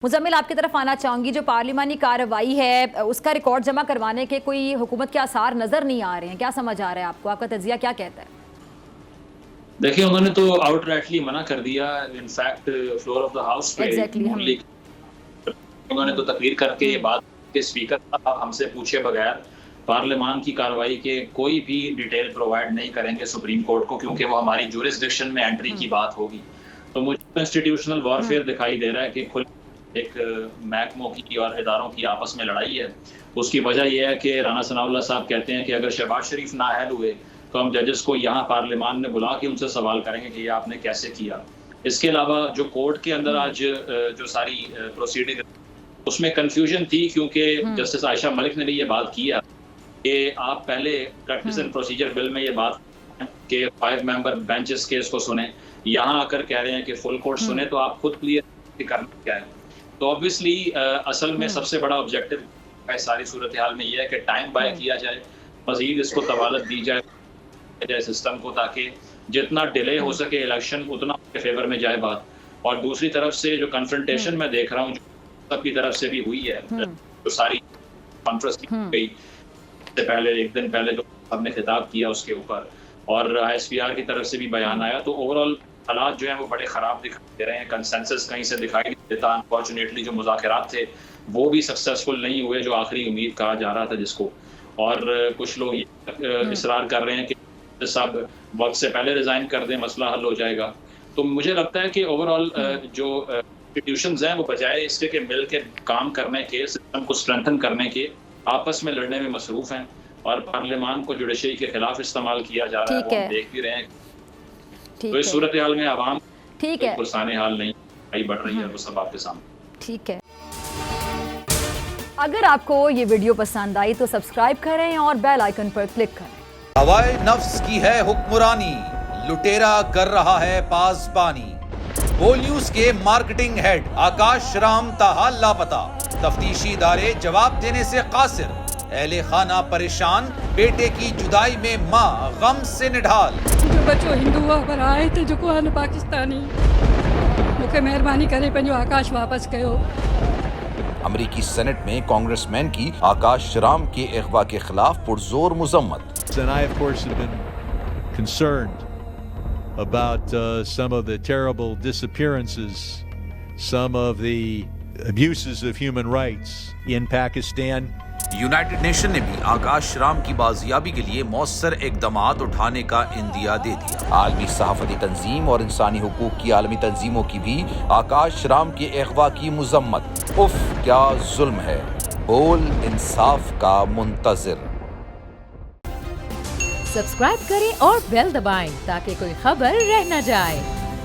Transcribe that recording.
मुजम्मिल, आपकी तरफ आना चाहूंगी। जो पार्लिमानी कार्रवाई है उसका रिकॉर्ड जमा करवाने के कोई हुकूमत के आसार नजर नहीं आ रहे हैं, क्या समझ आ रहा है आपको? आपका तजिया क्या कहता है? देखिए, उन्होंने तो आउटराइटली मना कर दिया। In fact floor of the house पे उन्होंने तो तकरीर करके ये बात कि स्पीकर साहब हमसे पूछे बगैर पार्लियामान की कार्रवाई के कोई भी डिटेल प्रोवाइड नहीं करेंगे सुप्रीम कोर्ट को, क्योंकि वो हमारी जुरिस्डिक्शन में एंट्री की बात होगी। तो मुझे इंस्टीट्यूशनल वॉरफेयर दिखाई दे रहा है कि खुल एक महकमों की और इदारों की आपस में लड़ाई है। उसकी वजह यह है कि राना सनाउल्लाह साहब कहते हैं कि अगर शहबाज शरीफ नाअहल हुए तो हम जजेस को यहाँ पार्लियामान में बुला के उनसे सवाल करेंगे कि ये आपने कैसे किया। इसके अलावा जो कोर्ट के अंदर आज जो सारी प्रोसीडिंग उसमें कंफ्यूजन थी, क्योंकि जस्टिस आयशा मलिक ने भी ये बात की है कि आप पहले प्रैक्टिस एंड प्रोसीजर बिल में ये बात कि 5 मेंबर बेंच इस केस को सुने, यहाँ आकर कह रहे हैं कि फुल कोर्ट सुने। तो आप खुद क्लियर करना क्या है? तो ऑब्वियसली असल में सबसे बड़ा ऑब्जेक्टिव सारी सूरत हाल में यह है कि टाइम बाय किया जाए, मजीद इसको तवालत दी जाए सिस्टम को, ताकि जितना डिले हो सके इलेक्शन उतना के फेवर में जाए बात। और दूसरी तरफ से जो कन्फ्रंटेशन मैं देख रहा हूँ सबकी तरफ से भी हुई है, जो सारी कॉन्फ्रेंस की गई से पहले एक दिन पहले जो हमने खिताब किया उसके ऊपर, और ISPR की तरफ से भी बयान आया, तो ओवरऑल हालात जो हैं वो बड़े ख़राब दिखाई दे रहे हैं। कंसेंसस कहीं से दिखाई नहीं देता। अनफॉर्चुनेटली जो मुज़ाकरात थे वो भी सक्सेसफुल नहीं हुए, जो आखिरी उम्मीद कहा जा रहा था जिसको। और कुछ लोग इसरार कर रहे हैं कि सब वक्त से पहले रिज़ाइन कर दें, मसला हल हो जाएगा। तो मुझे लगता है कि ओवरऑल जो इंस्टीट्यूशंस हैं वो बजाय इसके कि मिल के काम करने के, सिस्टम को स्ट्रेंथन करने के, आपस में लड़ने में मसरूफ़ हैं। और पार्लियामान को जुडिशरी के खिलाफ इस्तेमाल किया जा रहा है, वो हम देख भी रहे हैं। तो इस सूरत हाल में आवाम पुरसाने हाल नहीं बढ़ रही है, वो सब आपके सामने। ठीक है, अगर आपको ये वीडियो पसंद आई तो सब्सक्राइब करें और बेल आइकन पर क्लिक करें। हवाए नफ्स की है हुक्मरानी, लुटेरा कर रहा है पासबानी। बोल न्यूज के मार्केटिंग हेड आकाश राम ताहा लापता, तफ्तीशी इदारे जवाब देने से कासिर। अहले खाना परेशान, बेटे की जुदाई में माँ गम से निढाल। जो बच्चो हिंदू पर आए थे जो कोन पाकिस्तानी, मुझे मेहरबानी करे पंहिंजो आकाश वापस कयो। अमेरिकी सेनेट में कांग्रेसमैन की आकाश राम के अगवा के खिलाफ पुरजोर मुजम्मत। And I, of course, have been concerned about some of the terrible disappearances, some of the abuses of human rights in Pakistan. United nation ने भी आकाश राम की बाजियाबी के लिए मौसर इकदामात उठाने का इंदिया दे दिया। आलमी सहाफती तंजीम और इंसानी हुकूक की आलमी तंजीमों की भी आकाश राम के अगवा की मुजम्मत। उफ, क्या जुल्म है, बोल इंसाफ का मुंतजिर। सब्सक्राइब करें और बेल दबाएं ताकि कोई खबर रह न जाए।